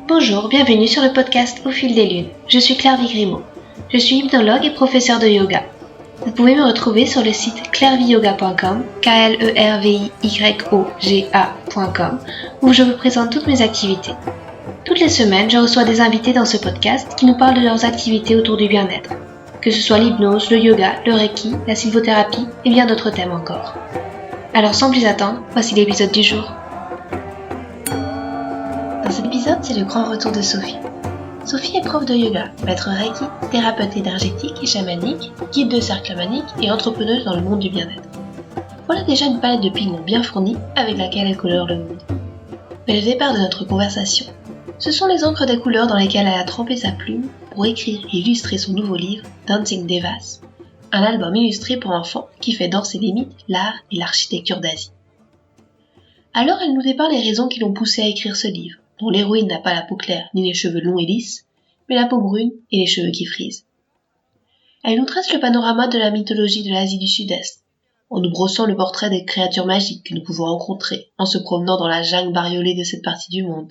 Bonjour, bienvenue sur le podcast Au fil des lunes. Je suis Claire Vigrimaud. Je suis hypnologue et professeure de yoga. Vous pouvez me retrouver sur le site clairviyoga.com, KLERVIYOGA.com, où je vous présente toutes mes activités. Toutes les semaines, je reçois des invités dans ce podcast qui nous parlent de leurs activités autour du bien-être, que ce soit l'hypnose, le yoga, le reiki, la sylvothérapie et bien d'autres thèmes encore. Alors sans plus attendre, voici l'épisode du jour. Dans cet épisode, c'est le grand retour de Sophie. Sophie est prof de yoga, maître reiki, thérapeute énergétique et chamanique, guide de cercle chamanique et entrepreneuse dans le monde du bien-être. Voilà déjà une palette de pigments bien fournie avec laquelle elle colore le monde. Mais le départ de notre conversation, ce sont les encres des couleurs dans lesquelles elle a trempé sa plume pour écrire et illustrer son nouveau livre, Dancing Devas, un album illustré pour enfants qui fait danser les mythes, l'art et l'architecture d'Asie. Alors elle nous dépeint les raisons qui l'ont poussée à écrire ce livre, dont l'héroïne n'a pas la peau claire ni les cheveux longs et lisses, mais la peau brune et les cheveux qui frisent. Elle nous trace le panorama de la mythologie de l'Asie du Sud-Est, en nous brossant le portrait des créatures magiques que nous pouvons rencontrer en se promenant dans la jungle bariolée de cette partie du monde.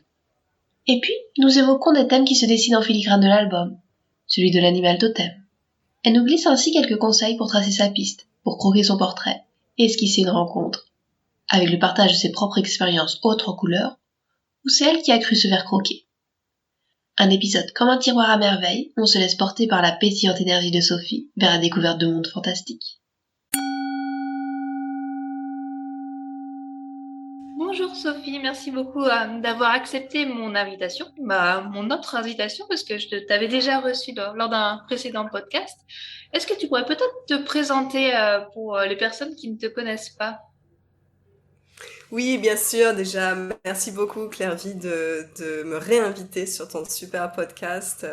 Et puis, nous évoquons des thèmes qui se dessinent en filigrane de l'album, celui de l'animal totem. Elle nous glisse ainsi quelques conseils pour tracer sa piste, pour croquer son portrait, et esquisser une rencontre, avec le partage de ses propres expériences autres en couleurs, ou c'est elle qui a cru se faire croquer. Un épisode comme un tiroir à merveille, on se laisse porter par la pétillante énergie de Sophie vers la découverte de mondes fantastiques. Bonjour Sophie, merci beaucoup d'avoir accepté mon invitation, mon autre invitation, parce que je t'avais déjà reçue lors d'un précédent podcast. Est-ce que tu pourrais peut-être te présenter pour les personnes qui ne te connaissent pas ? Oui, bien sûr. Déjà, merci beaucoup, Clairvy, de me réinviter sur ton super podcast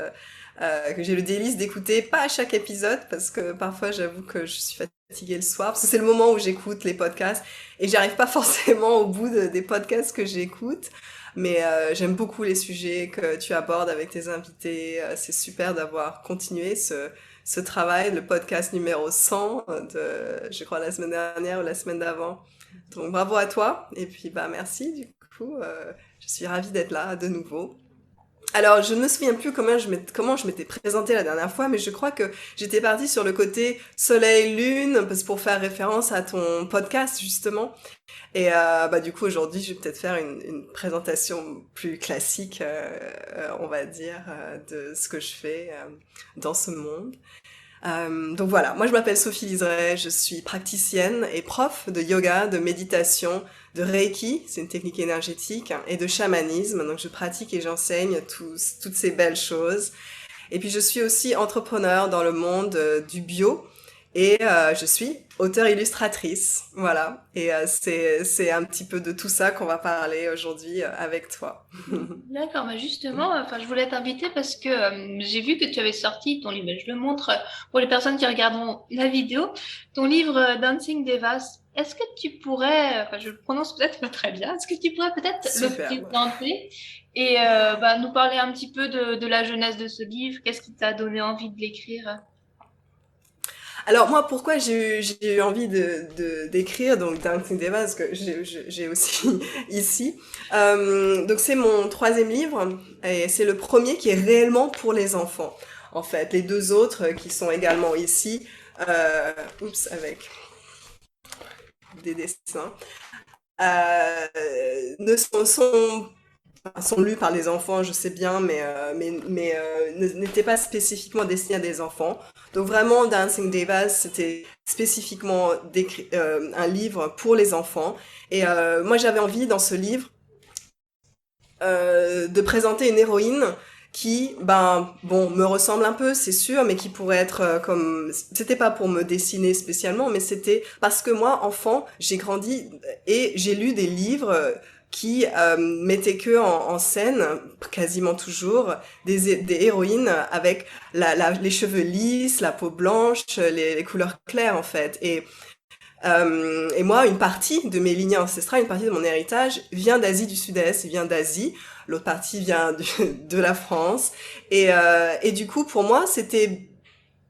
que j'ai le délice d'écouter, pas à chaque épisode, parce que parfois, j'avoue que je suis fatiguée le soir, parce que c'est le moment où j'écoute les podcasts, et j'arrive pas forcément au bout des podcasts que j'écoute, mais j'aime beaucoup les sujets que tu abordes avec tes invités. C'est super d'avoir continué ce travail, le podcast numéro 100 je crois, la semaine dernière ou la semaine d'avant. Donc bravo à toi, et puis merci du coup, je suis ravie d'être là de nouveau. Alors je ne me souviens plus comment je m'étais présentée la dernière fois, mais je crois que j'étais partie sur le côté soleil-lune, parce pour faire référence à ton podcast justement. Et du coup aujourd'hui je vais peut-être faire une présentation plus classique, on va dire, de ce que je fais dans ce monde. Donc voilà, moi je m'appelle Sophie Liseré, je suis praticienne et prof de yoga, de méditation, de reiki, c'est une technique énergétique, et de chamanisme. Donc je pratique et j'enseigne toutes ces belles choses. Et puis je suis aussi entrepreneur dans le monde du bio, et je suis auteure-illustratrice, voilà. Et c'est un petit peu de tout ça qu'on va parler aujourd'hui avec toi. D'accord, justement, je voulais t'inviter parce que j'ai vu que tu avais sorti ton livre, je le montre pour les personnes qui regarderont la vidéo, ton livre Dancing Devas. Est-ce que tu pourrais, je le prononce peut-être pas très bien, est-ce que tu pourrais peut-être le présenter et nous parler un petit peu de la jeunesse de ce livre, qu'est-ce qui t'a donné envie de l'écrire ? Alors moi, pourquoi j'ai eu envie d'écrire donc Dancing Devas, que j'ai aussi ici. Donc c'est mon 3e livre, et c'est le premier qui est réellement pour les enfants. En fait, les 2 autres qui sont également ici, avec des dessins, ne sont lus par les enfants, je sais bien, mais n'étaient pas spécifiquement destinés à des enfants. Donc vraiment, Dancing Devas, c'était spécifiquement un livre pour les enfants. Et moi, j'avais envie, dans ce livre, de présenter une héroïne qui, me ressemble un peu, c'est sûr, mais qui pourrait être comme... C'était pas pour me dessiner spécialement, mais c'était parce que moi, enfant, j'ai grandi et j'ai lu des livres qui mettaient que en scène, quasiment toujours, des héroïnes avec les cheveux lisses, la peau blanche, les couleurs claires, en fait. Et moi, une partie de mes lignées ancestrales, une partie de mon héritage vient d'Asie du Sud-Est, vient d'Asie. L'autre partie vient de la France. Et du coup, pour moi, c'était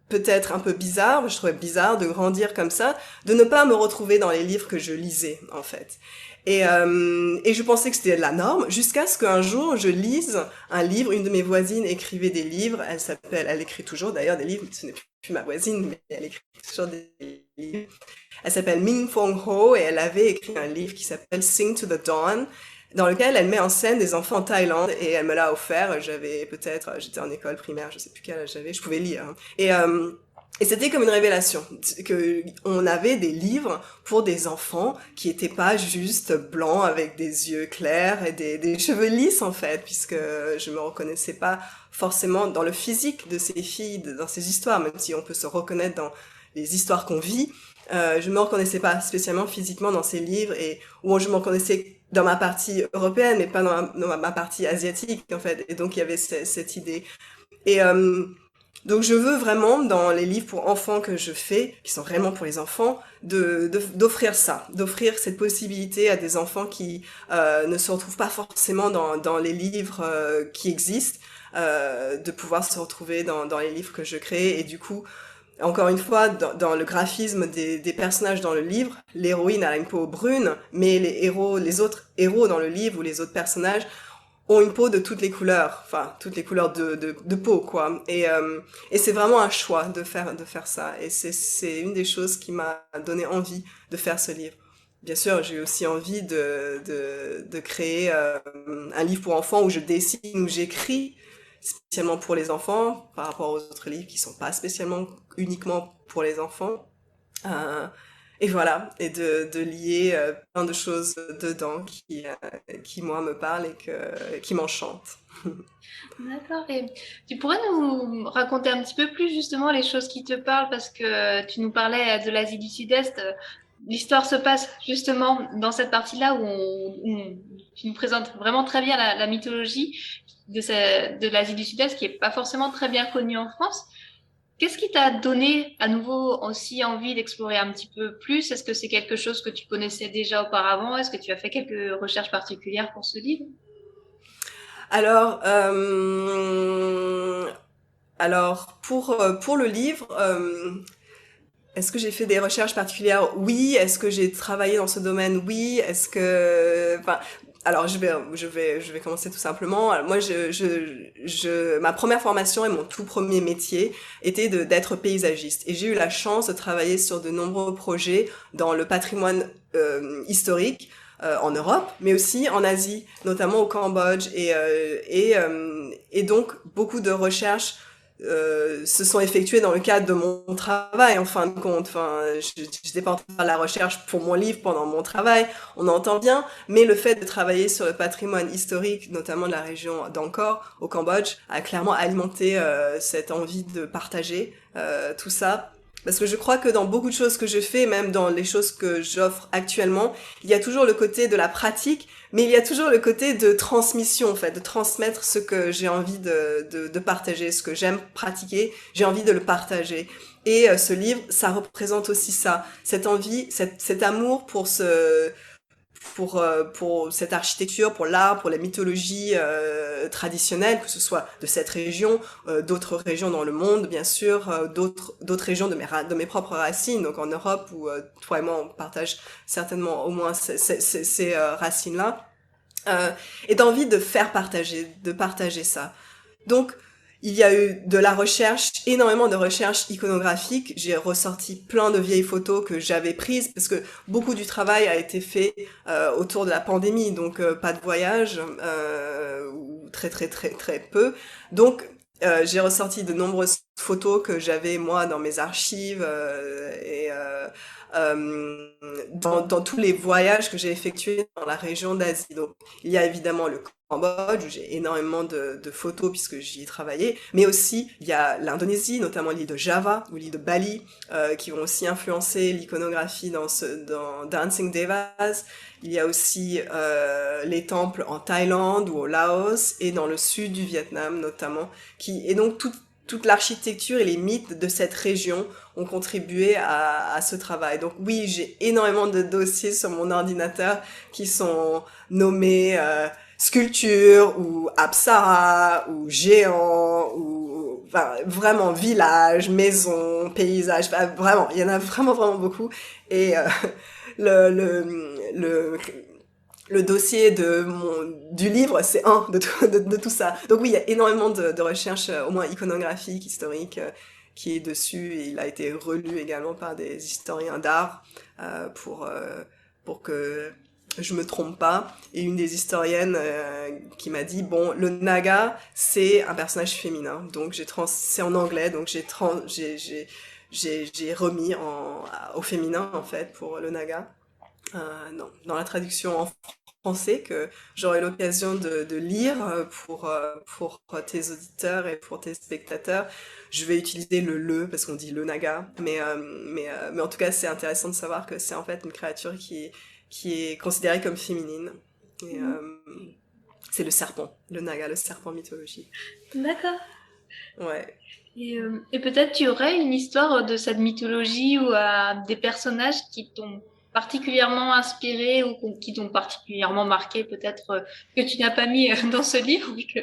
peut-être un peu bizarre, je trouvais bizarre de grandir comme ça, de ne pas me retrouver dans les livres que je lisais, en fait. Et je pensais que c'était la norme, jusqu'à ce qu'un jour, je lise un livre. Une de mes voisines écrivait des livres. Elle écrit toujours d'ailleurs des livres. Ce n'est plus ma voisine, mais elle écrit toujours des livres. Elle s'appelle Min Fong Ho et elle avait écrit un livre qui s'appelle Sing to the Dawn, dans lequel elle met en scène des enfants en Thaïlande et elle me l'a offert. J'étais en école primaire, je sais plus quel âge j'avais, je pouvais lire. Hein. Et c'était comme une révélation, que on avait des livres pour des enfants qui étaient pas juste blancs avec des yeux clairs et des cheveux lisses en fait, puisque je me reconnaissais pas forcément dans le physique de ces filles, dans ces histoires, même si on peut se reconnaître dans les histoires qu'on vit. Je me reconnaissais pas spécialement physiquement dans ces livres et où je me reconnaissais dans ma partie européenne, mais pas dans ma partie asiatique en fait. Et donc il y avait cette idée. Et donc je veux vraiment, dans les livres pour enfants que je fais, qui sont vraiment pour les enfants, d'offrir ça, d'offrir cette possibilité à des enfants qui ne se retrouvent pas forcément dans les livres qui existent, de pouvoir se retrouver dans les livres que je crée. Et du coup, encore une fois, dans le graphisme des personnages dans le livre, l'héroïne a une peau brune, mais les autres héros dans le livre ou les autres personnages ont une peau de toutes les couleurs, enfin toutes les couleurs de peau quoi. Et c'est vraiment un choix de faire ça. Et c'est une des choses qui m'a donné envie de faire ce livre. Bien sûr, j'ai aussi envie de créer un livre pour enfants où je dessine, où j'écris spécialement pour les enfants par rapport aux autres livres qui sont pas spécialement uniquement pour les enfants. Et voilà, et de lier plein de choses dedans qui moi me parlent et qui m'enchantent. D'accord. Et tu pourrais nous raconter un petit peu plus justement les choses qui te parlent parce que tu nous parlais de l'Asie du Sud-Est. L'histoire se passe justement dans cette partie-là où tu nous présentes vraiment très bien la mythologie de l'Asie du Sud-Est qui est pas forcément très bien connue en France. Qu'est-ce qui t'a donné à nouveau aussi envie d'explorer un petit peu plus? Est-ce que c'est quelque chose que tu connaissais déjà auparavant? Est-ce que tu as fait quelques recherches particulières pour ce livre? Alors, pour le livre, est-ce que j'ai fait des recherches particulières? Oui. Est-ce que j'ai travaillé dans ce domaine? Oui. Enfin, alors je vais commencer tout simplement. Alors, moi, ma première formation et mon tout premier métier était d'être paysagiste. Et j'ai eu la chance de travailler sur de nombreux projets dans le patrimoine historique. En Europe, mais aussi en Asie, notamment au Cambodge, et donc beaucoup de recherches se sont effectuées dans le cadre de mon travail, en fin de compte. Enfin, j'étais pas en train de faire la recherche pour mon livre pendant mon travail, on entend bien, mais le fait de travailler sur le patrimoine historique, notamment de la région d'Angkor, au Cambodge, a clairement alimenté cette envie de partager tout ça. Parce que je crois que dans beaucoup de choses que je fais, même dans les choses que j'offre actuellement, il y a toujours le côté de la pratique, mais il y a toujours le côté de transmission, en fait, de transmettre ce que j'ai envie de partager, ce que j'aime pratiquer, j'ai envie de le partager. Et ce livre, ça représente aussi ça, cette envie, cet amour pour cette architecture, pour l'art, pour la mythologie traditionnelle, que ce soit de cette région, d'autres régions dans le monde, bien sûr, d'autres régions de mes propres racines, donc en Europe, où toi et moi, on partage certainement au moins ces racines-là, et d'envie de partager ça. Donc, il y a eu de la recherche, énormément de recherche iconographique. J'ai ressorti plein de vieilles photos que j'avais prises parce que beaucoup du travail a été fait autour de la pandémie, donc pas de voyage ou très très très très peu. Donc j'ai ressorti de nombreuses photos que j'avais moi dans mes archives dans tous les voyages que j'ai effectués dans la région d'Asie. Donc, il y a évidemment le Cambodge, où j'ai énormément de photos puisque j'y ai travaillé, mais aussi il y a l'Indonésie, notamment l'île de Java ou l'île de Bali, qui vont aussi influencer l'iconographie dans Dancing Devas. Il y a aussi les temples en Thaïlande ou au Laos et dans le sud du Vietnam notamment, et donc toute l'architecture et les mythes de cette région ont contribué à ce travail. Donc oui, j'ai énormément de dossiers sur mon ordinateur qui sont nommés sculpture ou apsara ou géant ou enfin, vraiment village, maison, paysage, enfin, vraiment, il y en a vraiment vraiment beaucoup et le le dossier du livre, c'est un de tout ça. Donc oui, il y a énormément de recherches, au moins iconographiques, historiques, qui est dessus. Et il a été relu également par des historiens d'art pour que je me trompe pas. Et une des historiennes qui m'a dit, bon, le naga, c'est un personnage féminin. Donc c'est en anglais, donc j'ai remis au féminin, en fait, pour le naga. Non, dans la traduction en français que j'aurai l'occasion de lire pour tes auditeurs et pour tes spectateurs. Je vais utiliser le parce qu'on dit le naga, mais en tout cas c'est intéressant de savoir que c'est en fait une créature qui est considérée comme féminine. Et, c'est le serpent, le naga, le serpent mythologique. D'accord. Ouais. Et peut-être tu aurais une histoire de cette mythologie ou des personnages qui t'ont particulièrement inspiré ou qui t'ont particulièrement marqué, peut-être que tu n'as pas mis dans ce livre, vu que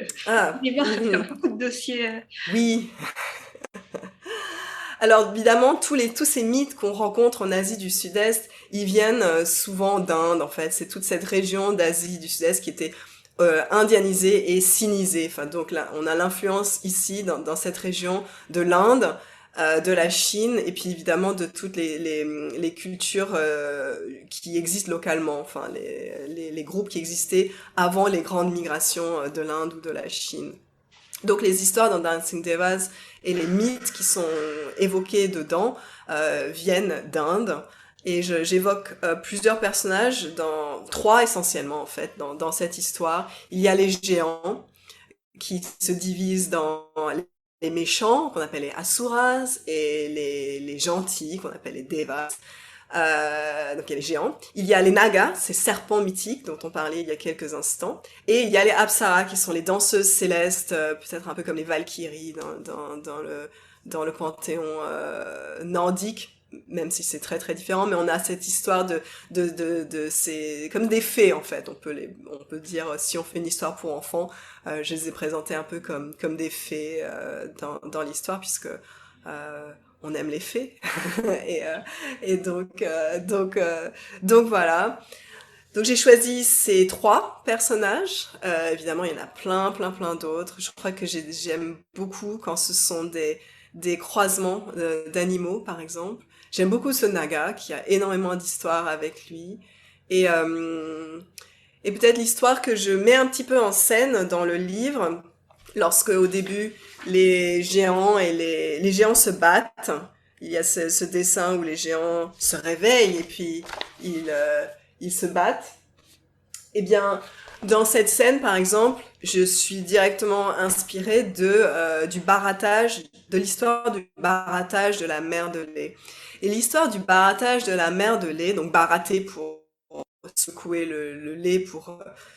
il y a beaucoup de dossiers. Oui. Alors évidemment, tous ces mythes qu'on rencontre en Asie du Sud-Est, ils viennent souvent d'Inde, en fait. C'est toute cette région d'Asie du Sud-Est qui était indianisée et sinisée. Enfin, donc là, on a l'influence ici, dans cette région, de l'Inde, de la Chine, et puis évidemment de toutes les cultures qui existent localement, enfin les groupes qui existaient avant les grandes migrations de l'Inde ou de la Chine. Donc les histoires dans Dancing Devas et les mythes qui sont évoqués dedans viennent d'Inde. Et j'évoque plusieurs personnages, trois essentiellement en fait, dans cette histoire. Il y a les géants qui se divisent dans les méchants, qu'on appelle les Asuras, et les gentils, qu'on appelle les Devas. Donc il y a les géants, il y a les nagas, ces serpents mythiques dont on parlait il y a quelques instants, et il y a les apsaras qui sont les danseuses célestes, peut-être un peu comme les Valkyries dans le panthéon nordique, même si c'est très très différent, mais on a cette histoire de ces comme des fées en fait, on peut dire, si on fait une histoire pour enfants, je les ai présentées un peu comme des fées dans l'histoire, puisque on aime les fées et donc voilà. Donc j'ai choisi ces trois personnages. Évidemment, il y en a plein d'autres. Je crois que j'aime beaucoup quand ce sont des croisements d'animaux, par exemple. J'aime beaucoup ce naga qui a énormément d'histoires avec lui. Et et peut-être l'histoire que je mets un petit peu en scène dans le livre, lorsque au début les géants et les géants se battent. Il y a ce dessin où les géants se réveillent et puis ils se battent. Eh bien, dans cette scène, par exemple, je suis directement inspirée du barattage, de l'histoire du barattage de la mer de lait. Et l'histoire du barattage de la mer de lait, donc baratter pour secouer le lait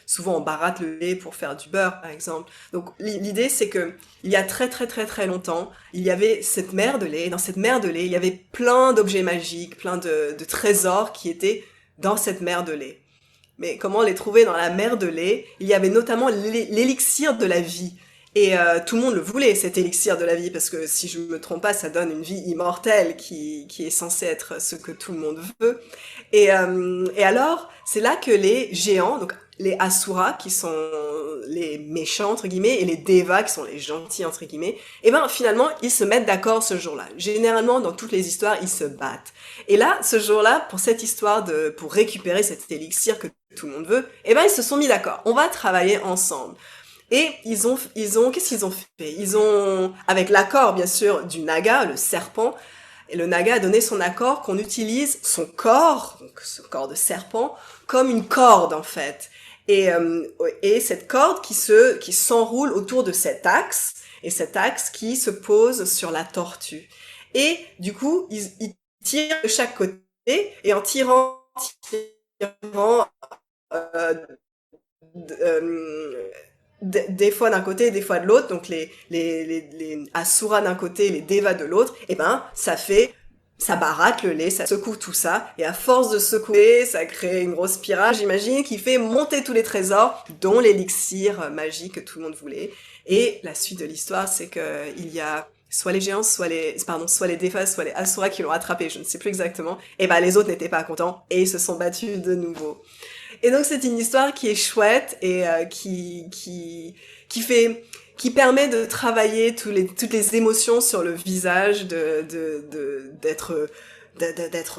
souvent on baratte le lait pour faire du beurre par exemple. Donc l'idée c'est que il y a très longtemps, il y avait cette mer de lait, et dans cette mer de lait, il y avait plein d'objets magiques, plein de trésors qui étaient dans cette mer de lait. Mais comment les trouver dans la mer de lait? Il y avait notamment l'élixir de la vie. Et tout le monde le voulait, cet élixir de la vie, parce que si je me trompe pas, ça donne une vie immortelle qui est censée être ce que tout le monde veut. Et alors, c'est là que les géants, donc les Asuras, qui sont les méchants, entre guillemets, et les Devas, qui sont les gentils, entre guillemets, et ben finalement, ils se mettent d'accord ce jour-là. Généralement, dans toutes les histoires, ils se battent. Et là, ce jour-là, pour cette histoire pour récupérer cet élixir que tout le monde veut, et ben ils se sont mis d'accord. On va travailler ensemble. Et qu'est-ce qu'ils ont fait? Ils ont, avec l'accord, bien sûr, du naga, le serpent, et le naga a donné son accord qu'on utilise son corps, donc ce corps de serpent, comme une corde, en fait. Et cette corde qui s'enroule autour de cet axe, et cet axe qui se pose sur la tortue. Et, du coup, ils tirent de chaque côté, et en tirant, des fois d'un côté et des fois de l'autre, donc les Asuras d'un côté et les Devas de l'autre, et ben ça baratte le lait, ça secoue tout ça, et à force de secouer, ça crée une grosse spirale, j'imagine, qui fait monter tous les trésors, dont l'élixir magique que tout le monde voulait. Et la suite de l'histoire, c'est que il y a soit les géants, soit les Devas, soit les Asuras qui l'ont attrapé, je ne sais plus exactement, et ben les autres n'étaient pas contents, et ils se sont battus de nouveau. Et donc c'est une histoire qui est chouette et qui permet de travailler toutes les émotions sur le visage, d'être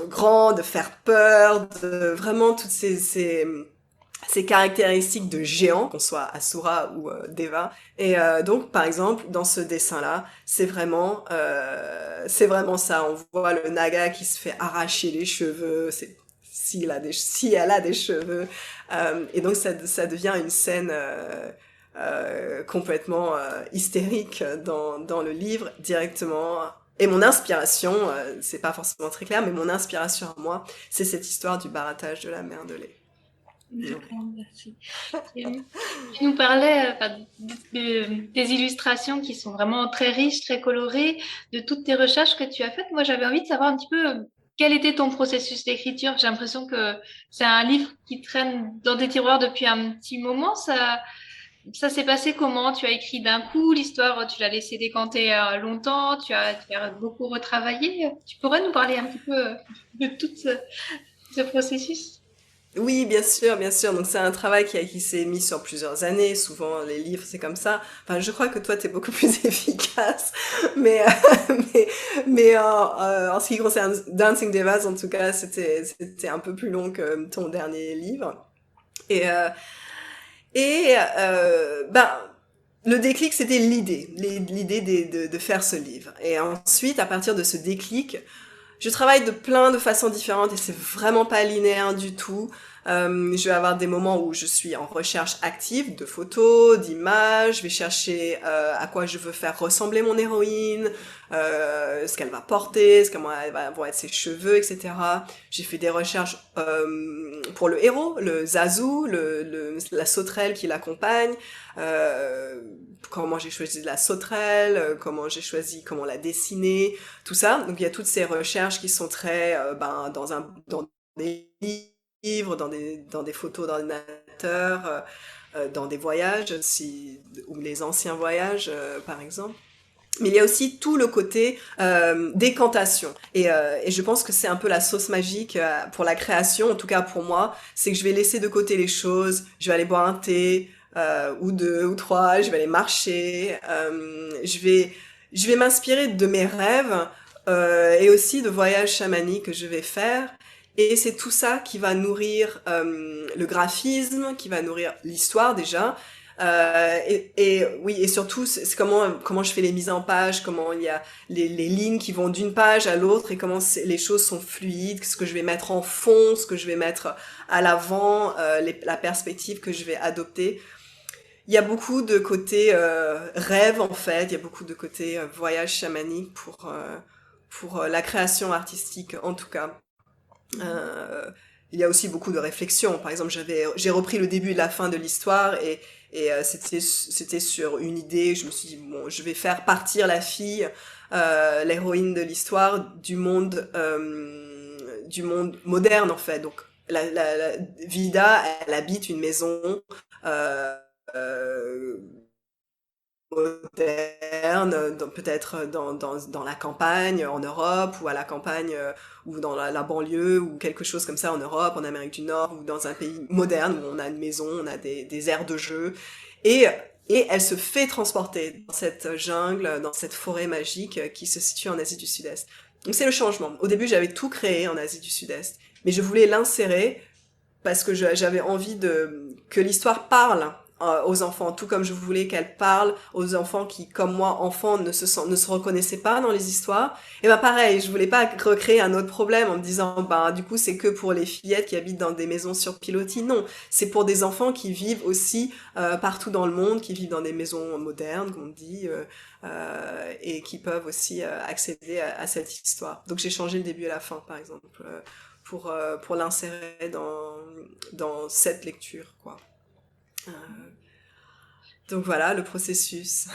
grand, de faire peur, de vraiment toutes ces caractéristiques de géant, qu'on soit Asura ou Deva. Et donc, par exemple, dans ce dessin-là, c'est vraiment ça. On voit le naga qui se fait arracher les cheveux. Si elle a des cheveux. Et donc, ça devient une scène complètement hystérique dans le livre directement. Et mon inspiration, c'est pas forcément très clair, mais mon inspiration à moi, c'est cette histoire du barattage de la mer de lait. D'accord, merci. Tu nous parlais des illustrations qui sont vraiment très riches, très colorées, de toutes tes recherches que tu as faites. Moi, j'avais envie de savoir un petit peu quel était ton processus d'écriture. J'ai l'impression que c'est un livre qui traîne dans tes tiroirs depuis un petit moment. Ça s'est passé comment? Tu as écrit d'un coup l'histoire, tu l'as laissé décanter longtemps, tu as beaucoup retravaillé. Tu pourrais nous parler un petit peu de tout ce processus? Oui, bien sûr, bien sûr. Donc c'est un travail qui s'est mis sur plusieurs années. Souvent, les livres, c'est comme ça. Enfin, je crois que toi, t'es beaucoup plus efficace. Mais, en ce qui concerne Dancing Devas, en tout cas, c'était un peu plus long que ton dernier livre. Et, euh, ben, le déclic, c'était l'idée de faire ce livre. Et ensuite, à partir de ce déclic, je travaille de plein de façons différentes et c'est vraiment pas linéaire du tout. Je vais avoir des moments où je suis en recherche active de photos, d'images, je vais chercher à quoi je veux faire ressembler mon héroïne, ce qu'elle va porter, vont être ses cheveux, etc. J'ai fait des recherches pour le héros, le Zazu, la sauterelle qui l'accompagne, comment j'ai choisi la sauterelle, comment la dessiner, tout ça. Donc il y a toutes ces recherches qui sont très dans des livres, dans des photos d'ordinateur, dans des voyages, ou les anciens voyages, par exemple. Mais il y a aussi tout le côté décantation. Et je pense que c'est un peu la sauce magique pour la création, en tout cas pour moi, c'est que je vais laisser de côté les choses, je vais aller boire un thé, ou deux, ou trois, je vais aller marcher, je vais m'inspirer de mes rêves, et aussi de voyages chamaniques que je vais faire. Et c'est tout ça qui va nourrir le graphisme, qui va nourrir l'histoire déjà, oui, et surtout, c'est comment je fais les mises en page, comment il y a les lignes qui vont d'une page à l'autre et comment les choses sont fluides, ce que je vais mettre en fond, ce que je vais mettre à l'avant, la perspective que je vais adopter. Il y a beaucoup de côté rêve en fait, il y a beaucoup de côté voyage chamanique pour la création artistique en tout cas. Euh, il y a aussi beaucoup de réflexions. Par exemple, j'ai repris le début et la fin de l'histoire et c'était sur une idée. Je me suis dit bon, je vais faire partir la fille, l'héroïne de l'histoire du monde moderne en fait. Donc la Vida, elle habite une maison euh, euh, moderne, peut-être dans la campagne en Europe, ou à la campagne ou dans la banlieue, ou quelque chose comme ça en Europe, en Amérique du Nord, ou dans un pays moderne où on a une maison, on a des aires de jeu. Et, et elle se fait transporter dans cette jungle, dans cette forêt magique qui se situe en Asie du Sud-Est. Donc c'est le changement. Au début, j'avais tout créé en Asie du Sud-Est, mais je voulais l'insérer parce que j'avais envie que l'histoire parle aux enfants, tout comme je voulais qu'elle parle aux enfants qui, comme moi, enfants, ne se reconnaissaient pas dans les histoires. Et ben pareil, je voulais pas recréer un autre problème en me disant, du coup, c'est que pour les fillettes qui habitent dans des maisons sur pilotis. Non, c'est pour des enfants qui vivent aussi partout dans le monde, qui vivent dans des maisons modernes, comme on dit, et qui peuvent aussi accéder à cette histoire. Donc j'ai changé le début et la fin, par exemple, pour l'insérer dans cette lecture, quoi. Donc voilà le processus.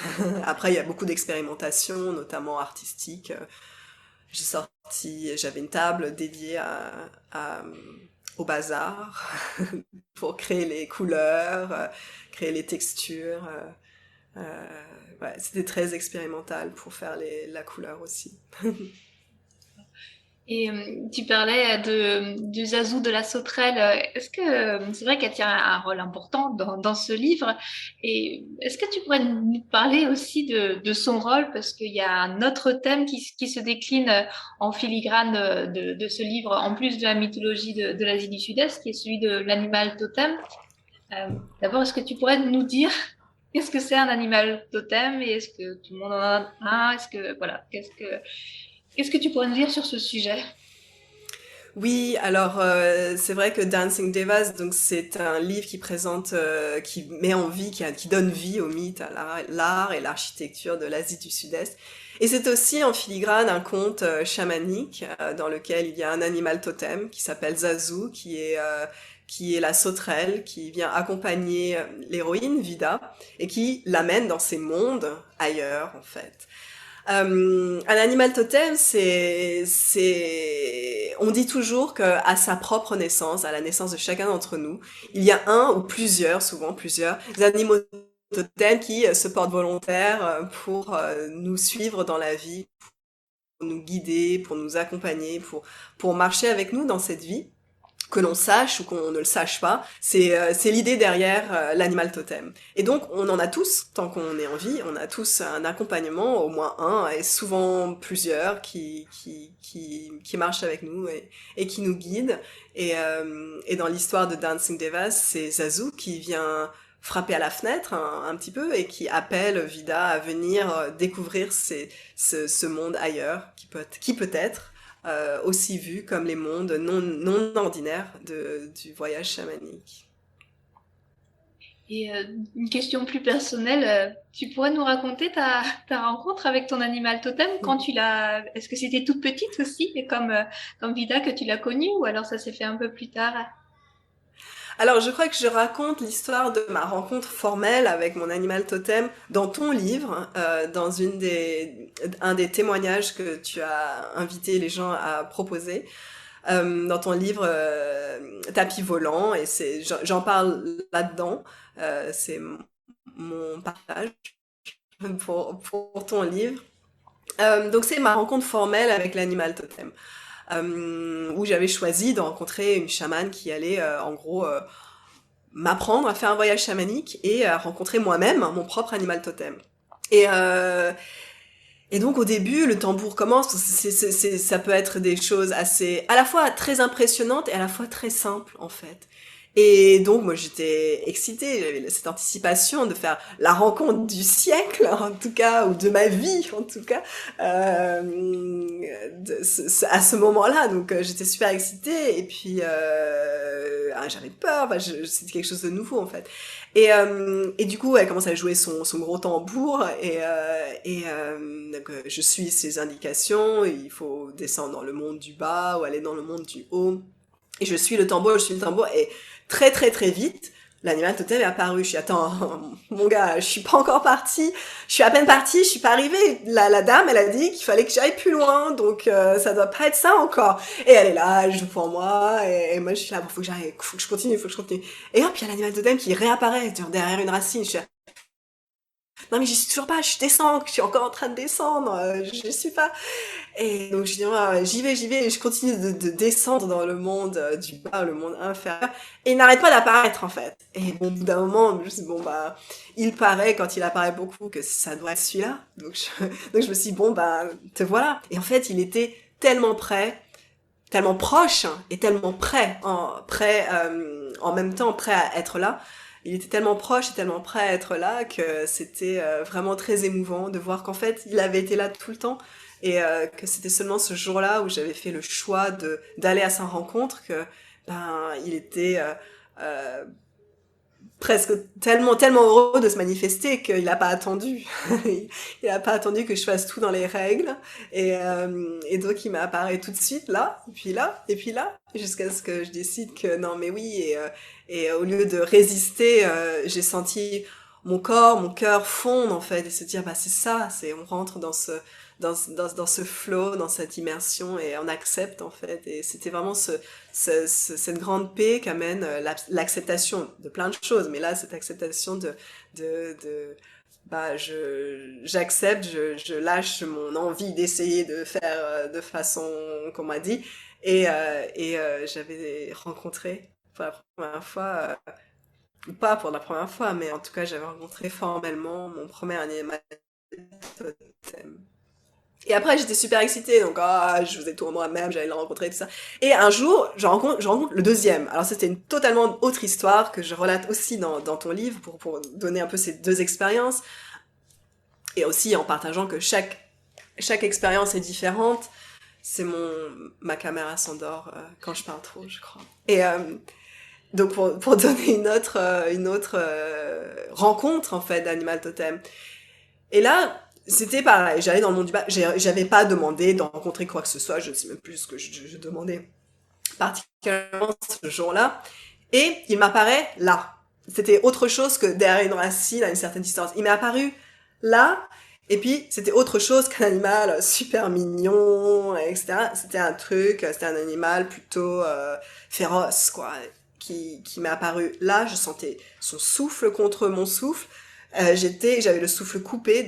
Après, il y a beaucoup d'expérimentation, notamment artistique. J'avais une table dédiée au bazar pour créer les couleurs, créer les textures. Ouais, c'était très expérimental pour faire la couleur aussi. Et tu parlais du Zazu, de la sauterelle. Est-ce que c'est vrai qu'elle tient un rôle important dans ce livre? Et est-ce que tu pourrais nous parler aussi de son rôle? Parce qu'il y a un autre thème qui se décline en filigrane de ce livre, en plus de la mythologie de l'Asie du Sud-Est, qui est celui de l'animal totem. D'abord, est-ce que tu pourrais nous dire qu'est-ce que c'est un animal totem et est-ce que tout le monde en a un? Est-ce que voilà, qu'est-ce que tu pourrais nous dire sur ce sujet? Oui, alors c'est vrai que Dancing Devas, donc c'est un livre qui présente, qui met en vie, qui donne vie au mythe, à l'art et l'architecture de l'Asie du Sud-Est. Et c'est aussi en filigrane un conte chamanique dans lequel il y a un animal totem qui s'appelle Zazu, qui est la sauterelle qui vient accompagner l'héroïne Vida et qui l'amène dans ces mondes ailleurs en fait. Un animal totem, on dit toujours qu'à sa propre naissance, à la naissance de chacun d'entre nous, il y a un ou plusieurs, souvent plusieurs, animaux totems qui se portent volontaires pour nous suivre dans la vie, pour nous guider, pour nous accompagner, pour marcher avec nous dans cette vie que l'on sache ou qu'on ne le sache pas, c'est l'idée derrière l'animal totem. Et donc on en a tous, tant qu'on est en vie, on a tous un accompagnement, au moins un, et souvent plusieurs qui marchent avec nous et qui nous guident. Et dans l'histoire de Dancing Devas, c'est Zazu qui vient frapper à la fenêtre un petit peu et qui appelle Vida à venir découvrir ce monde ailleurs qui peut être aussi vu comme les mondes non ordinaires du voyage chamanique. Et une question plus personnelle, tu pourrais nous raconter ta rencontre avec ton animal totem quand tu l'as. Est-ce que c'était toute petite aussi, et comme Vida que tu l'as connue, ou alors ça s'est fait un peu plus tard? Alors, je crois que je raconte l'histoire de ma rencontre formelle avec mon animal totem dans ton livre, dans un des témoignages que tu as invité les gens à proposer, dans ton livre Tapis volant, et j'en parle là-dedans. C'est mon partage pour ton livre. Donc c'est ma rencontre formelle avec l'animal totem. Où j'avais choisi de rencontrer une chamane qui allait en gros m'apprendre à faire un voyage chamanique et à rencontrer moi-même mon propre animal totem. Et donc au début, le tambour commence, ça peut être des choses assez, à la fois très impressionnantes et à la fois très simples en fait. Et donc moi j'étais excitée, j'avais cette anticipation de faire la rencontre du siècle en tout cas, ou de ma vie en tout cas, à ce moment-là. Donc j'étais super excitée et puis j'avais peur, c'était quelque chose de nouveau en fait. Et du coup elle commence à jouer son gros tambour donc, je suis ses indications, il faut descendre dans le monde du bas ou aller dans le monde du haut. Et je suis le tambour, et très très très vite, l'animal totem est apparu. Je suis, attends, mon gars, je suis pas encore partie, je suis à peine partie, je suis pas arrivée. La dame, elle a dit qu'il fallait que j'aille plus loin, donc ça doit pas être ça encore. Et elle est là, elle joue pour moi, et moi je suis là, bon, faut que j'arrive, faut que je continue. Et hop, il y a l'animal totem qui réapparaît derrière une racine. Je suis là, non mais j'y suis toujours pas, je suis encore en train de descendre, je suis pas. Et donc je dis, ouais, j'y vais, et je continue de descendre dans le monde du bas, le monde inférieur, et il n'arrête pas d'apparaître en fait. Et bon, au bout d'un moment, je me suis dit, bon bah, il paraît quand il apparaît beaucoup que ça doit être celui-là. Donc je me suis dit, bon bah, te voilà. Et en fait, il était tellement près, tellement proche, et tellement prêt, en même temps prêt à être là. Il était tellement proche et tellement prêt à être là que c'était vraiment très émouvant de voir qu'en fait, il avait été là tout le temps et que c'était seulement ce jour-là où j'avais fait le choix d'aller à sa rencontre que il était presque tellement heureux de se manifester qu'il n'a pas attendu. Il n'a pas attendu que je fasse tout dans les règles et donc il m'a apparu tout de suite là, et puis là, jusqu'à ce que je décide que non mais oui, et au lieu de résister, j'ai senti mon cœur fondre en fait et se dire bah c'est ça, on rentre dans ce flow, dans cette immersion, et on accepte en fait. Et c'était vraiment cette grande paix qu'amène l'acceptation de plein de choses. Mais là, cette acceptation bah, j'accepte, je lâche mon envie d'essayer de faire de façon qu'on m'a dit. J'avais rencontré pour la première fois, ou pas pour la première fois, mais en tout cas, j'avais rencontré formellement mon premier animal totem. Et après, j'étais super excitée, donc je faisais tout moi-même, j'allais le rencontrer, tout ça. Et un jour, je rencontre le deuxième. Alors c'était une totalement autre histoire que je relate aussi dans ton livre pour donner un peu ces deux expériences. Et aussi en partageant que chaque expérience est différente. C'est ma caméra s'endort quand je parle trop, je crois. Et donc pour donner une autre rencontre en fait d'animal totem. Et là, c'était pareil, j'allais dans le monde du bas, j'avais pas demandé de rencontrer quoi que ce soit, je ne sais même plus ce que je demandais particulièrement ce jour-là. Et il m'apparaît là. C'était autre chose que derrière une racine à une certaine distance. Il m'est apparu là, et puis c'était autre chose qu'un animal super mignon, etc. C'était un animal plutôt féroce, quoi, qui m'est apparu là. Je sentais son souffle contre mon souffle. J'avais le souffle coupé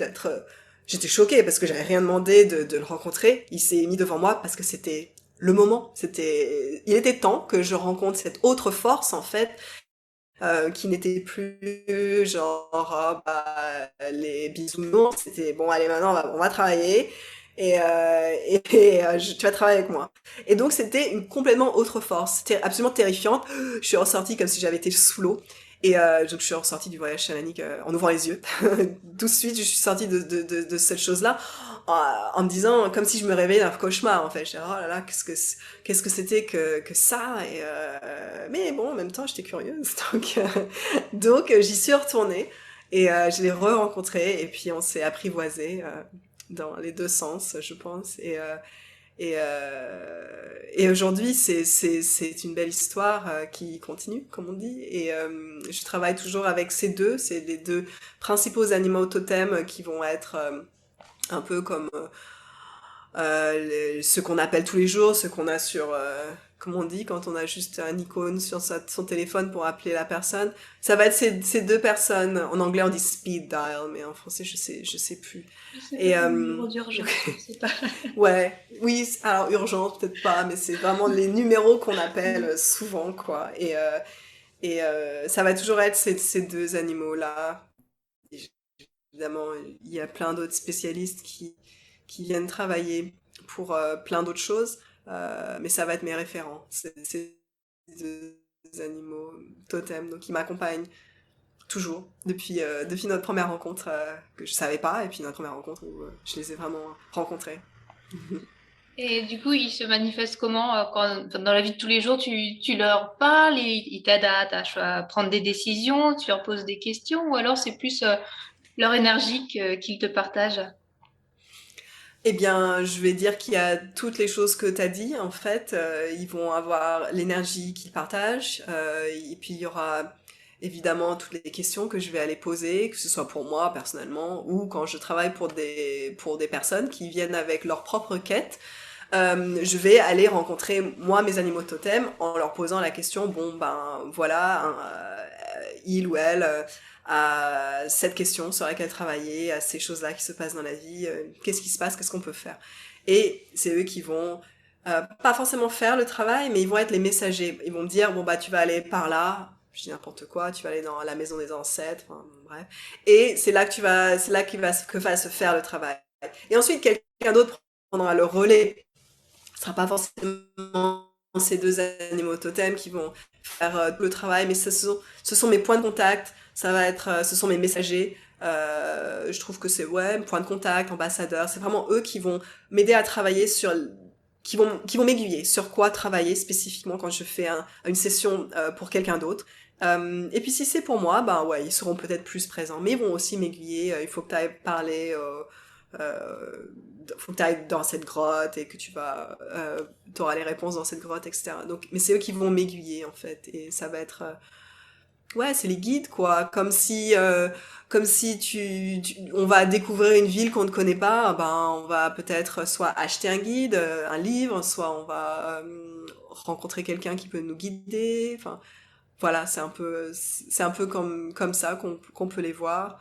j'étais choquée parce que j'avais rien demandé de le rencontrer. Il s'est mis devant moi parce que c'était le moment. Il était temps que je rencontre cette autre force, en fait, qui n'était plus genre, les bisounours. C'était bon, allez, maintenant, on va travailler. Tu vas travailler avec moi. Et donc, c'était une complètement autre force. C'était absolument terrifiante. Je suis ressortie comme si j'avais été sous l'eau. Et donc je suis ressortie du voyage chamanique en ouvrant les yeux. Tout de suite, je suis sortie de cette chose-là en me disant, comme si je me réveillais d'un cauchemar, en fait. Je disais, oh là là, qu'est-ce que c'était que ça. Mais bon, en même temps, j'étais curieuse. Donc j'y suis retournée et je l'ai re-rencontré et puis on s'est apprivoisé dans les deux sens, je pense. Et aujourd'hui, c'est une belle histoire qui continue, comme on dit. Et je travaille toujours avec ces deux. C'est les deux principaux animaux totems qui vont être un peu comme ce qu'on appelle tous les jours, ce qu'on a sur... comme on dit, quand on a juste un icône sur son téléphone pour appeler la personne. Ça va être ces deux personnes. En anglais, on dit speed dial, mais en français, je sais plus. C'est un numéro d'urgence, je sais pas. Ouais, oui, alors urgence, peut-être pas, mais c'est vraiment les numéros qu'on appelle souvent, quoi. Ça va toujours être ces deux animaux-là. Évidemment, il y a plein d'autres spécialistes qui viennent travailler pour plein d'autres choses. Mais ça va être mes référents. C'est des animaux totems, donc ils m'accompagnent toujours depuis notre première rencontre que je savais pas, et puis notre première rencontre où je les ai vraiment rencontrés. Et du coup, ils se manifestent comment quand, dans la vie de tous les jours, tu leur parles, ils t'aident à prendre des décisions, tu leur poses des questions, ou alors c'est plus leur énergie qu'ils te partagent? Eh bien, je vais dire qu'il y a toutes les choses que tu as dit, en fait. Ils vont avoir l'énergie qu'ils partagent, et puis il y aura évidemment toutes les questions que je vais aller poser, que ce soit pour moi personnellement, ou quand je travaille pour des personnes qui viennent avec leur propre quête. Je vais aller rencontrer, moi, mes animaux totems en leur posant la question, bon, ben voilà, il ou elle à cette question sur laquelle travailler, à ces choses-là qui se passent dans la vie, qu'est-ce qui se passe, qu'est-ce qu'on peut faire. Et c'est eux qui vont pas forcément faire le travail, mais ils vont être les messagers. Ils vont me dire, bon bah tu vas aller par là, je dis n'importe quoi, tu vas aller dans la maison des ancêtres, enfin, bref. Et c'est là que va se faire le travail. Et ensuite, quelqu'un d'autre prendra le relais. Ce sera pas forcément ces deux animaux totems qui vont faire tout le travail, mais ce sont mes points de contact, ça va être, ce sont mes messagers. Je trouve que c'est point de contact, ambassadeur, c'est vraiment eux qui vont m'aider à travailler qui vont m'aiguiller sur quoi travailler spécifiquement quand je fais une session pour quelqu'un d'autre. Et puis si c'est pour moi, ben ouais, ils seront peut-être plus présents, mais ils vont aussi m'aiguiller. Il faut que tu ailles parler, faut que tu ailles dans cette grotte et que t'auras les réponses dans cette grotte, etc. Donc, mais c'est eux qui vont m'aiguiller en fait, et ça va être Ouais, c'est les guides, quoi. Comme si on va découvrir une ville qu'on ne connaît pas, ben, on va peut-être soit acheter un guide, un livre, soit on va rencontrer quelqu'un qui peut nous guider. Enfin, voilà, c'est un peu comme ça qu'on peut les voir.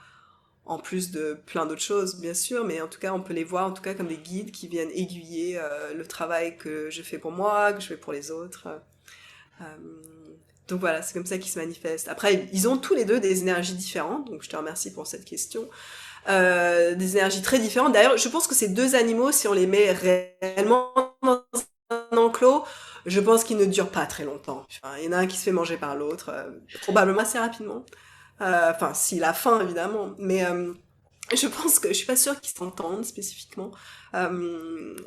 En plus de plein d'autres choses, bien sûr, mais en tout cas, on peut les voir en tout cas comme des guides qui viennent aiguiller le travail que je fais pour moi, que je fais pour les autres. Euh, donc voilà, c'est comme ça qu'ils se manifestent. Après, ils ont tous les deux des énergies différentes, donc je te remercie pour cette question. Des énergies très différentes. D'ailleurs, je pense que ces deux animaux, si on les met réellement dans un enclos, je pense qu'ils ne durent pas très longtemps. Enfin, il y en a un qui se fait manger par l'autre, probablement assez rapidement. Enfin, s'il a faim, évidemment. Mais je pense que je suis pas sûre qu'ils s'entendent spécifiquement.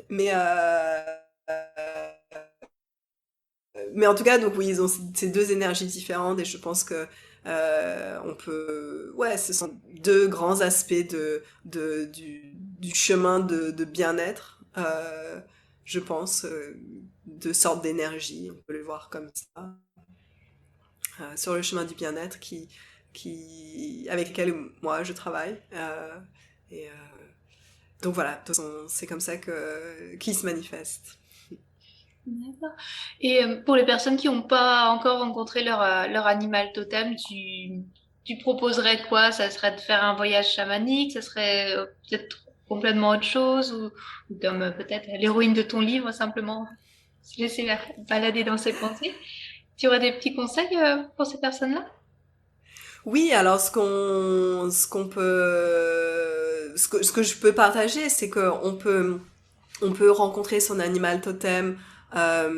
Mais en tout cas, donc oui, ils ont ces deux énergies différentes et je pense que on peut, ouais, ce sont deux grands aspects du chemin de bien-être, je pense, deux sortes d'énergie, on peut les voir comme ça, sur le chemin du bien-être avec lequel moi je travaille. Et donc voilà, de toute façon, c'est comme ça qu'ils se manifestent. D'accord. Et pour les personnes qui n'ont pas encore rencontré leur animal totem, tu proposerais quoi? Ça serait de faire un voyage chamanique? Ça serait peut-être complètement autre chose? Ou comme peut-être l'héroïne de ton livre, simplement se laisser balader dans ses pensées? Tu aurais des petits conseils pour ces personnes-là? Oui, alors ce que je peux partager, c'est on peut rencontrer son animal totem dans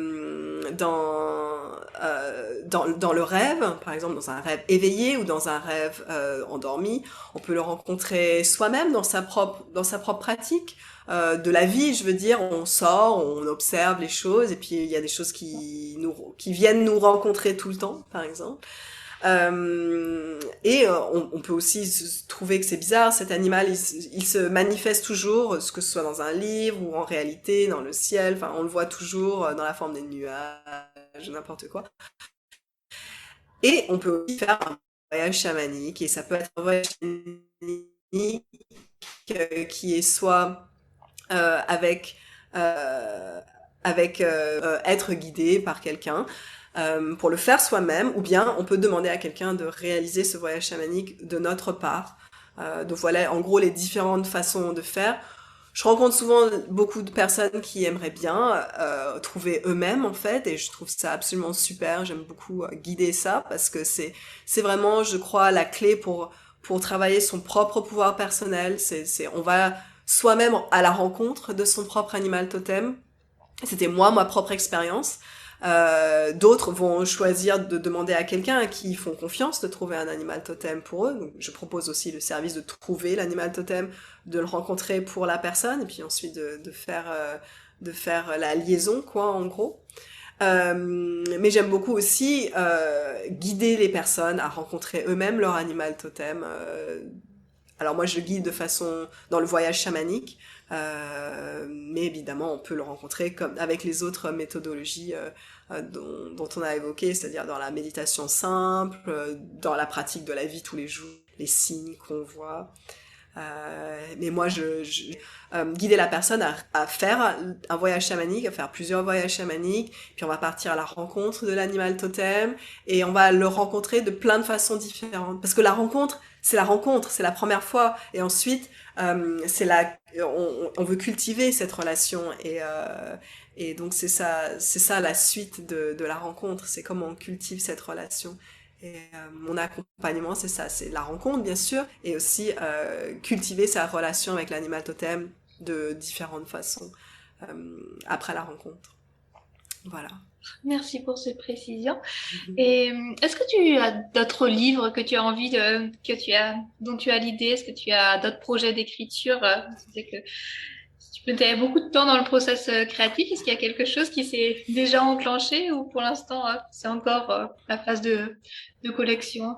le rêve, par exemple dans un rêve éveillé ou dans un rêve endormi. On peut le rencontrer soi-même dans sa propre pratique de la vie. Je veux dire, on sort, on observe les choses, et puis il y a des choses qui viennent nous rencontrer tout le temps, par exemple. On peut aussi trouver que c'est bizarre, cet animal, il se manifeste toujours, ce que ce soit dans un livre ou en réalité, dans le ciel, enfin, on le voit toujours dans la forme des nuages, n'importe quoi. Et on peut aussi faire un voyage chamanique, et ça peut être un voyage chamanique qui est soit avec être guidé par quelqu'un, pour le faire soi-même, ou bien on peut demander à quelqu'un de réaliser ce voyage chamanique de notre part. Donc voilà, en gros, les différentes façons de faire. Je rencontre souvent beaucoup de personnes qui aimeraient bien trouver eux-mêmes, en fait, et je trouve ça absolument super. J'aime beaucoup guider ça, parce que c'est vraiment, je crois, la clé pour travailler son propre pouvoir personnel. On va soi-même à la rencontre de son propre animal totem. C'était ma propre expérience. D'autres vont choisir de demander à quelqu'un à qui ils font confiance de trouver un animal totem pour eux. Donc, je propose aussi le service de trouver l'animal totem, de le rencontrer pour la personne, et puis ensuite de faire la liaison, quoi, en gros. Mais j'aime beaucoup aussi guider les personnes à rencontrer eux-mêmes leur animal totem. Alors moi, je guide de façon dans le voyage chamanique, mais évidemment, on peut le rencontrer comme avec les autres méthodologies dont on a évoqué, c'est-à-dire dans la méditation simple, dans la pratique de la vie tous les jours, les signes qu'on voit. Mais moi, guider la personne à faire un voyage chamanique, à faire plusieurs voyages chamaniques, puis on va partir à la rencontre de l'animal totem, et on va le rencontrer de plein de façons différentes. Parce que la rencontre, c'est la première fois, et ensuite, on veut cultiver cette relation, et donc c'est ça la suite de la rencontre, c'est comment on cultive cette relation. Et mon accompagnement, c'est ça, c'est la rencontre bien sûr, et aussi cultiver sa relation avec l'animal totem de différentes façons après la rencontre. Voilà. Merci pour ces précisions. Et est-ce que tu as d'autres livres que tu as dont tu as l'idée? Est-ce que tu as d'autres projets d'écriture? Tu sais que tu mettais beaucoup de temps dans le process créatif. Est-ce qu'il y a quelque chose qui s'est déjà enclenché ou pour l'instant c'est encore la phase de collection?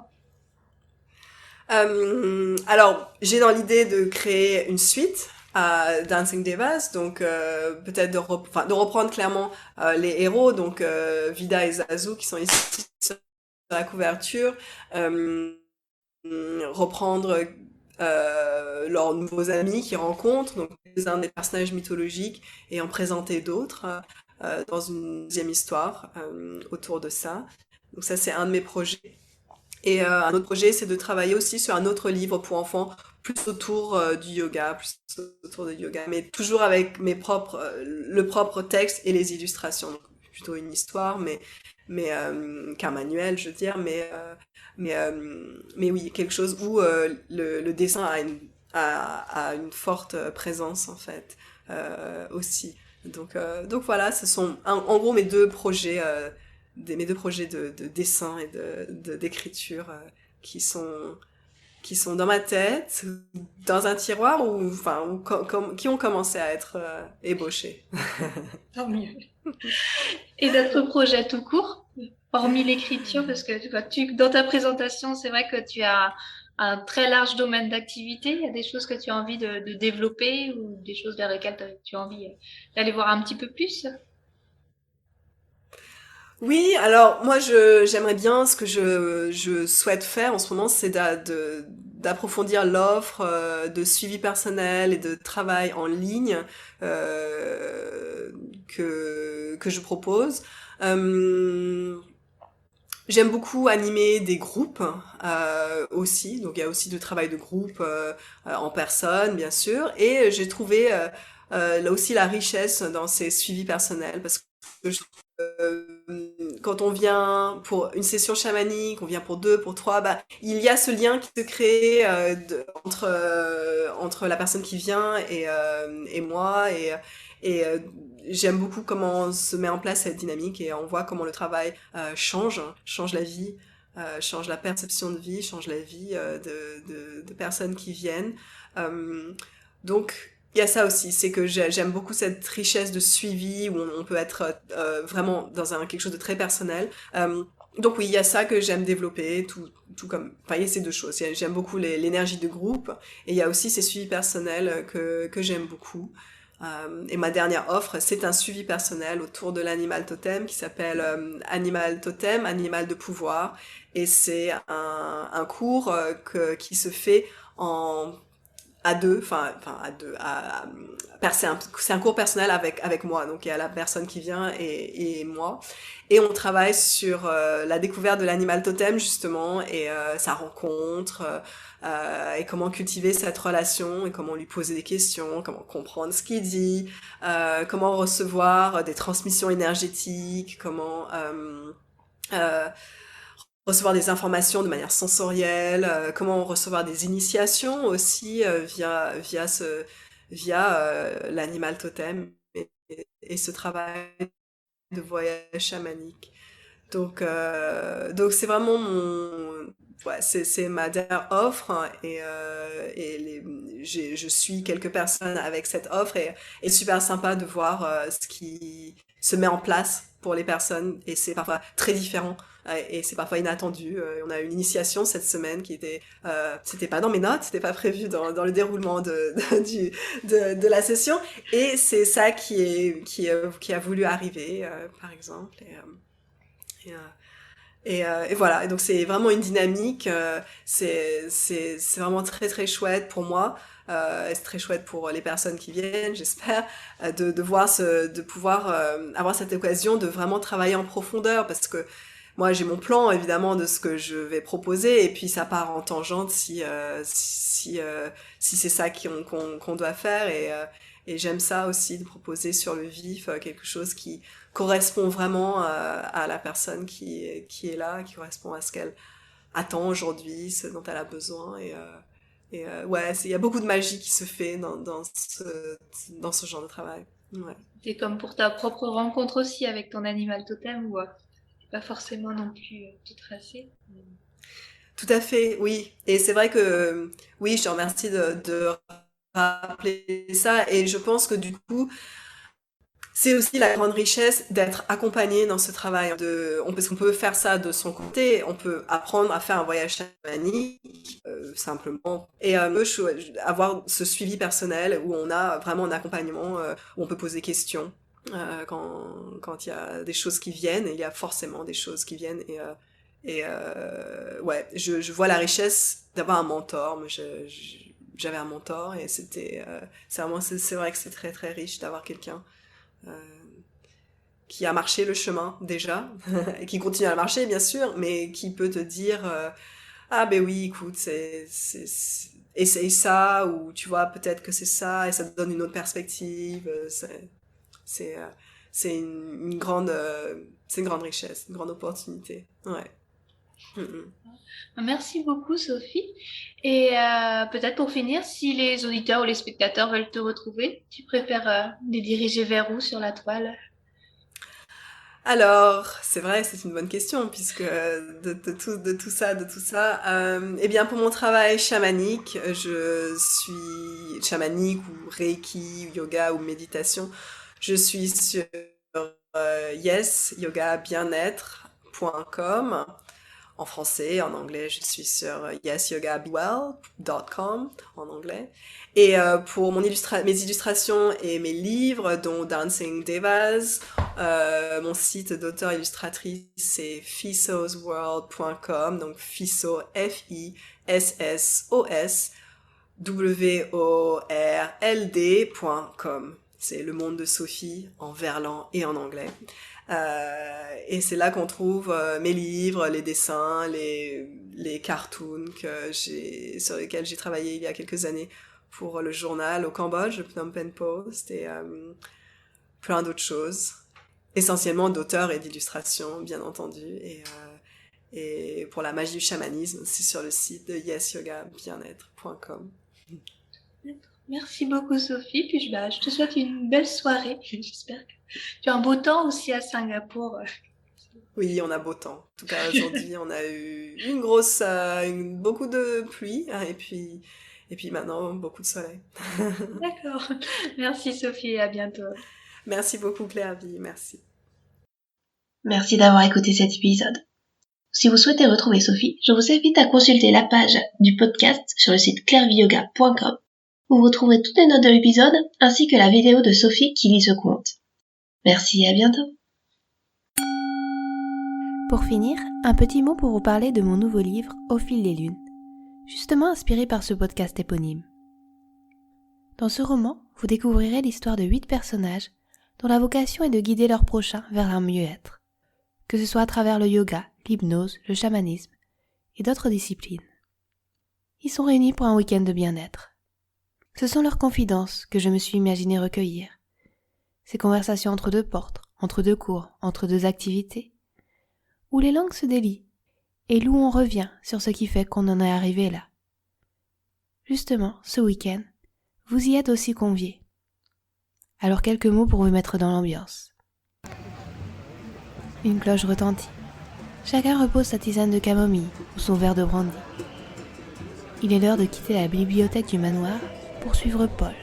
Alors, j'ai dans l'idée de créer une suite à Dancing Devas, donc peut-être de reprendre clairement les héros, donc Vida et Zazu qui sont ici sur la couverture, reprendre leurs nouveaux amis qu'ils rencontrent, donc un des personnages mythologiques, et en présenter d'autres dans une deuxième histoire autour de ça. Donc ça, c'est un de mes projets. Et un autre projet, c'est de travailler aussi sur un autre livre pour enfants, plus autour du yoga, mais toujours avec le propre texte et les illustrations. Donc, plutôt une histoire, mais qu'un manuel, je veux dire, mais oui, quelque chose où le dessin a une forte présence en fait aussi. Donc voilà, ce sont en gros mes deux projets. Mes deux projets de dessin et d'écriture qui sont dans ma tête, dans un tiroir qui ont commencé à être ébauchés. Tant mieux. Et d'autres projets tout court, hormis l'écriture, parce que dans ta présentation, c'est vrai que tu as un très large domaine d'activité. Il y a des choses que tu as envie de développer ou des choses vers lesquelles tu as envie d'aller voir un petit peu plus? Oui, alors moi j'aimerais bien, ce que je souhaite faire en ce moment, c'est d'approfondir l'offre de suivi personnel et de travail en ligne que je propose. Euh, J'aime beaucoup animer des groupes aussi, donc il y a aussi du travail de groupe en personne, bien sûr, et j'ai trouvé là aussi la richesse dans ces suivis personnels, parce que quand on vient pour une session chamanique, on vient pour deux, pour trois, bah, il y a ce lien qui se crée entre la personne qui vient et moi, et j'aime beaucoup comment se met en place cette dynamique, et on voit comment le travail change la vie, change la perception de vie, change la vie de personnes qui viennent. Donc, il y a ça aussi, c'est que j'aime beaucoup cette richesse de suivi où on peut être vraiment dans quelque chose de très personnel. Donc oui, il y a ça que j'aime développer, tout comme, enfin il y a ces deux choses. J'aime beaucoup l'énergie de groupe, et il y a aussi ces suivis personnels que j'aime beaucoup. Et ma dernière offre, c'est un suivi personnel autour de l'animal totem qui s'appelle Animal Totem, Animal de pouvoir. Et c'est un cours qui se fait à deux, c'est un cours personnel avec moi, donc il y a la personne qui vient et moi, et on travaille sur la découverte de l'animal totem justement, et sa rencontre, et comment cultiver cette relation, et comment lui poser des questions, comment comprendre ce qu'il dit, comment recevoir des transmissions énergétiques, comment recevoir des informations de manière sensorielle, comment recevoir des initiations aussi via l'animal totem, et ce travail de voyage chamanique. Donc c'est vraiment c'est ma dernière offre, hein, je suis quelques personnes avec cette offre, et super sympa de voir ce qui se met en place pour les personnes, et c'est parfois très différent et c'est parfois inattendu. On a eu une initiation cette semaine qui c'était pas dans mes notes, c'était pas prévu dans le déroulement de la session, et c'est ça qui a voulu arriver par exemple, et voilà. Et donc c'est vraiment une dynamique, c'est vraiment très très chouette pour moi, et c'est très chouette pour les personnes qui viennent, j'espère, de pouvoir avoir cette occasion de vraiment travailler en profondeur, parce que moi j'ai mon plan évidemment de ce que je vais proposer, et puis ça part en tangente si c'est ça qu'on doit faire, et j'aime ça aussi, de proposer sur le vif quelque chose qui correspond vraiment à la personne qui est là, qui correspond à ce qu'elle attend aujourd'hui, ce dont elle a besoin, ouais, il y a beaucoup de magie qui se fait dans ce genre de travail. Ouais. C'est comme pour ta propre rencontre aussi avec ton animal totem, ou pas forcément non plus tout tracé. Tout à fait, oui. Et c'est vrai que, oui, je te remercie de rappeler ça, et je pense que du coup, c'est aussi la grande richesse d'être accompagné dans ce travail. Parce qu'on peut faire ça de son côté, on peut apprendre à faire un voyage chamanique, simplement, et avoir ce suivi personnel où on a vraiment un accompagnement, où on peut poser des questions quand il y a des choses qui viennent, et il y a forcément des choses qui viennent, Ouais, je vois la richesse d'avoir un mentor. Moi, j'avais un mentor et c'est vrai que c'est très très riche d'avoir quelqu'un euh, qui a marché le chemin déjà et qui continue à le marcher bien sûr, mais qui peut te dire ah ben oui, écoute, essaye ça, ou tu vois peut-être que c'est ça et ça te donne une autre perspective. C'est euh, c'est une grande richesse, une grande opportunité. Ouais. Mm. Merci beaucoup, Sophie. Et peut-être pour finir, si les auditeurs ou les spectateurs veulent te retrouver, tu préfères les diriger vers où sur la toile? Alors, c'est vrai, c'est une bonne question, puisque de tout ça, eh bien, pour mon travail chamanique, je suis chamanique ou reiki, ou yoga ou méditation, je suis sur yesyogabienêtre.com. En français, en anglais, je suis sur yesyogabiwell.com en anglais. Et pour mes illustrations et mes livres, dont Dancing Devas, mon site d'auteur-illustratrice, c'est fissosworld.com, donc Fissos, Fissos, world.com. C'est le monde de Sophie en verlan et en anglais. Et c'est là qu'on trouve mes livres, les dessins, les cartoons sur lesquels j'ai travaillé il y a quelques années pour le journal au Cambodge, le Phnom Penh Post, et plein d'autres choses. Essentiellement d'auteurs et d'illustrations, bien entendu. Et pour la magie du chamanisme, c'est sur le site de yesyogabienêtre.com. Merci beaucoup, Sophie. Puis je te souhaite une belle soirée. J'espère que tu as un beau temps aussi à Singapour. Oui, on a beau temps. En tout cas, aujourd'hui, on a eu beaucoup de pluie, hein, et puis maintenant, beaucoup de soleil. D'accord. Merci, Sophie, et à bientôt. Merci beaucoup, Claire-Vie. Merci. Merci d'avoir écouté cet épisode. Si vous souhaitez retrouver Sophie, je vous invite à consulter la page du podcast sur le site clairviyoga.com, où vous trouverez toutes les notes de l'épisode ainsi que la vidéo de Sophie qui lit ce conte. Merci et à bientôt. Pour finir, un petit mot pour vous parler de mon nouveau livre Au fil des lunes, justement inspiré par ce podcast éponyme. Dans ce roman, vous découvrirez l'histoire de 8 personnages dont la vocation est de guider leurs prochains vers un mieux-être, que ce soit à travers le yoga, l'hypnose, le chamanisme et d'autres disciplines. Ils sont réunis pour un week-end de bien-être. Ce sont leurs confidences que je me suis imaginé recueillir. Ces conversations entre deux portes, entre deux cours, entre deux activités, où les langues se délient et où on revient sur ce qui fait qu'on en est arrivé là. Justement, ce week-end, vous y êtes aussi conviés. Alors quelques mots pour vous mettre dans l'ambiance. Une cloche retentit. Chacun repose sa tisane de camomille ou son verre de brandy. Il est l'heure de quitter la bibliothèque du manoir pour suivre Paul.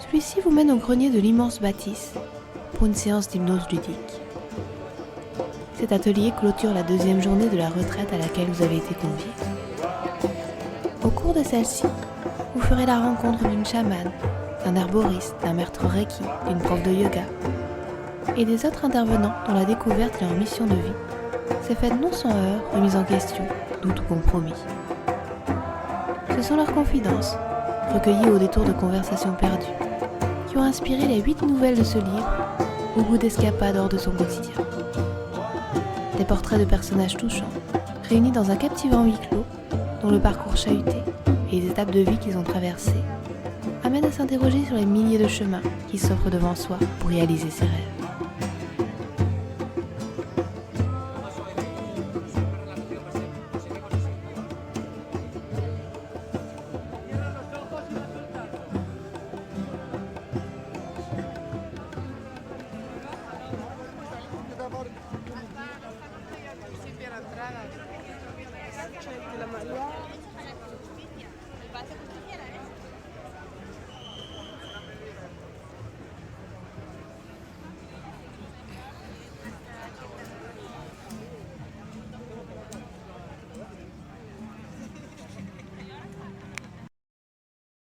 Celui-ci vous mène au grenier de l'immense bâtisse pour une séance d'hypnose ludique. Cet atelier clôture la 2e journée de la retraite à laquelle vous avez été conviés. Au cours de celle-ci, vous ferez la rencontre d'une chamane, d'un herboriste, d'un maître reiki, d'une prof de yoga et des autres intervenants dont la découverte et leur mission de vie s'est faite non sans heurts, remise en question, doute ou compromis. Ce sont leurs confidences, recueillies au détour de conversations perdues, qui ont inspiré les 8 nouvelles de ce livre, au goût d'escapade hors de son quotidien. Des portraits de personnages touchants, réunis dans un captivant huis clos, dont le parcours chahuté et les étapes de vie qu'ils ont traversées amènent à s'interroger sur les milliers de chemins qui s'offrent devant soi pour réaliser ses rêves.